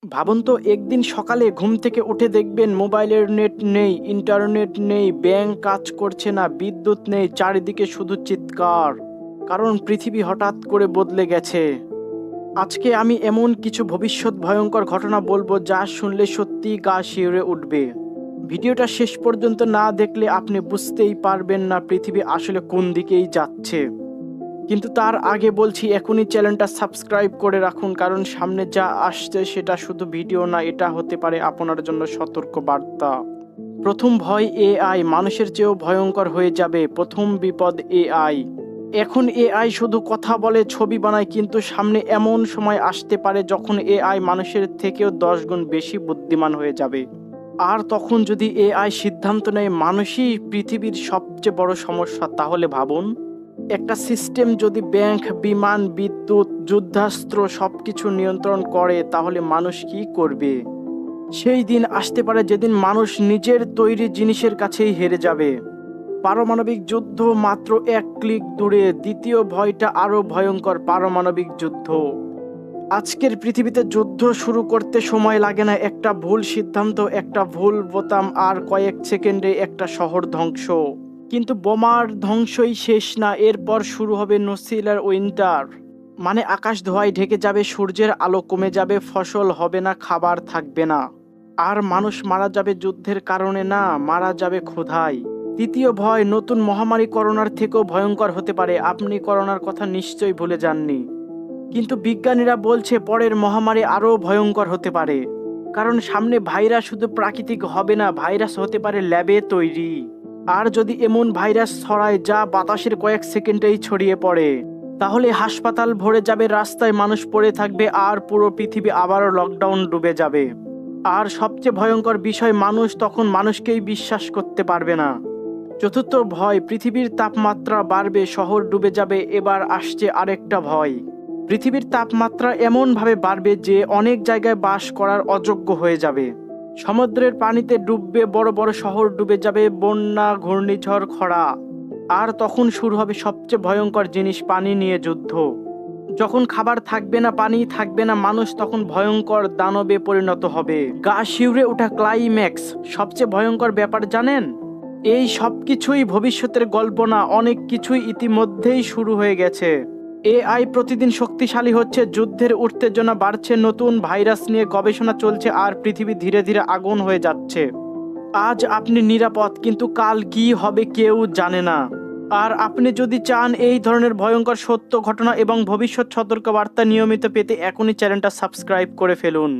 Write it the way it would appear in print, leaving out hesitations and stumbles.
ভাবুন তো একদিন সকালে ঘুম থেকে উঠে দেখবেন মোবাইলের নেট নেই, ইন্টারনেট নেই, ব্যাংক কাজ করছে না, বিদ্যুৎ নেই, চারিদিকে শুধু চিৎকার। কারণ পৃথিবী হঠাৎ করে বদলে গেছে। আজকে আমি এমন কিছু ভবিষ্যৎ ভয়ঙ্কর ঘটনা বলবো যা শুনলে সত্যি গা শিউরে উঠবে। ভিডিওটা শেষ পর্যন্ত না দেখলে আপনি বুঝতেই পারবেন না পৃথিবী আসলে কোন দিকেই যাচ্ছে। কিন্তু তার আগে বলছি এখনই চ্যানেলটা সাবস্ক্রাইব করে রাখুন, কারণ সামনে যা আসছে সেটা শুধু ভিডিও না, এটা হতে পারে আপনার জন্য সতর্ক বার্তা। প্রথম ভয় এআই মানুষের চেয়েও ভয়ঙ্কর হয়ে যাবে। প্রথম বিপদ এআই। এখন এআই শুধু কথা বলে, ছবি বানায়, কিন্তু সামনে এমন সময় আসতে পারে যখন এআই মানুষের থেকেও 10 গুণ বেশি বুদ্ধিমান হয়ে যাবে। আর তখন যদি এআই সিদ্ধান্ত নেয় মানুষই পৃথিবীর সবচেয়ে বড় সমস্যা, তাহলে ভাবুন, একটা সিস্টেম যদি ব্যাংক, বিমান, বিদ্যুৎ, যুদ্ধাস্ত্র সবকিছু নিয়ন্ত্রণ করে, তাহলে মানুষ কি করবে? সেই দিন আসতে পারে যেদিন মানুষ নিজের তৈরি জিনিসের কাছেই হেরে যাবে। পারমাণবিক যুদ্ধ মাত্র এক ক্লিক দূরে। দ্বিতীয় ভয়টা আরো ভয়ঙ্কর, পারমাণবিক যুদ্ধ। আজকের পৃথিবীতে যুদ্ধ শুরু করতে সময় লাগে না। একটা ভুল সিদ্ধান্ত, একটা ভুল বোতাম, আর কয়েক সেকেন্ডে একটা শহর ধ্বংস। কিন্তু বোমার ধ্বংসই শেষ না, এরপর শুরু হবে নুক্লিয়ার উইন্টার। মানে আকাশ ধোঁয়ায় ঢেকে যাবে, সূর্যের আলো কমে যাবে, ফসল হবে না, খাবার থাকবে না। আর মানুষ মারা যাবে যুদ্ধের কারণে না, মারা যাবে ক্ষুধায়। তৃতীয় ভয় নতুন মহামারী, করোনার থেকেও ভয়ঙ্কর হতে পারে। আপনি করোনার কথা নিশ্চয়ই ভুলে যাননি, কিন্তু বিজ্ঞানীরা বলছে পরের মহামারী আরও ভয়ঙ্কর হতে পারে। কারণ সামনে ভাইরাস শুধু প্রাকৃতিক হবে না, ভাইরাস হতে পারে ল্যাবে তৈরি। আর যদি এমন ভাইরাস ছড়ায় যা বাতাসের কয়েক সেকেন্ডেই ছড়িয়ে পড়ে, তাহলে হাসপাতাল ভরে যাবে, রাস্তায় মানুষ পড়ে থাকবে, আর পুরো পৃথিবী আবারও লকডাউন ডুবে যাবে। আর সবচেয়ে ভয়ঙ্কর বিষয়, মানুষ তখন মানুষকেই বিশ্বাস করতে পারবে না। চতুর্থ ভয়, পৃথিবীর তাপমাত্রা বাড়বে, শহর ডুবে যাবে। এবার আসছে আরেকটা ভয়। পৃথিবীর তাপমাত্রা এমনভাবে বাড়বে যে অনেক জায়গায় বাস করার অযোগ্য হয়ে যাবে। সমুদ্রের পানিতে ডুববে, বড় বড় শহর ডুবে যাবে, বন্যা, ঘূর্ণিঝড়, খরা। আর তখন শুরু হবে সবচেয়ে ভয়ঙ্কর জিনিস, পানি নিয়ে যুদ্ধ। যখন খাবার থাকবে না, পানি থাকবে না, মানুষ তখন ভয়ঙ্কর দানবে পরিণত হবে। গা শিউরে ওঠা ক্লাইম্যাক্স। সবচেয়ে ভয়ঙ্কর ব্যাপার জানেন, এই সব কিছুই ভবিষ্যতের গল্প না, অনেক কিছুই ইতিমধ্যেই শুরু হয়ে গেছে। এআই প্রতিদিন শক্তিশালী হচ্ছে, যুদ্ধের উত্তেজনা বাড়ছে, নতুন ভাইরাস নিয়ে গবেষণা চলছে, আর পৃথিবী ধীরে ধীরে আগুন হয়ে যাচ্ছে। আজ আপনি নিরাপদ, কিন্তু কাল কি হবে কেউ জানে না। আর আপনি যদি চান এই ধরনের ভয়ঙ্কর সত্য ঘটনা এবং ভবিষ্যৎ সতর্কবার্তা নিয়মিত পেতে, এখনই চ্যানেলটা সাবস্ক্রাইব করে ফেলুন।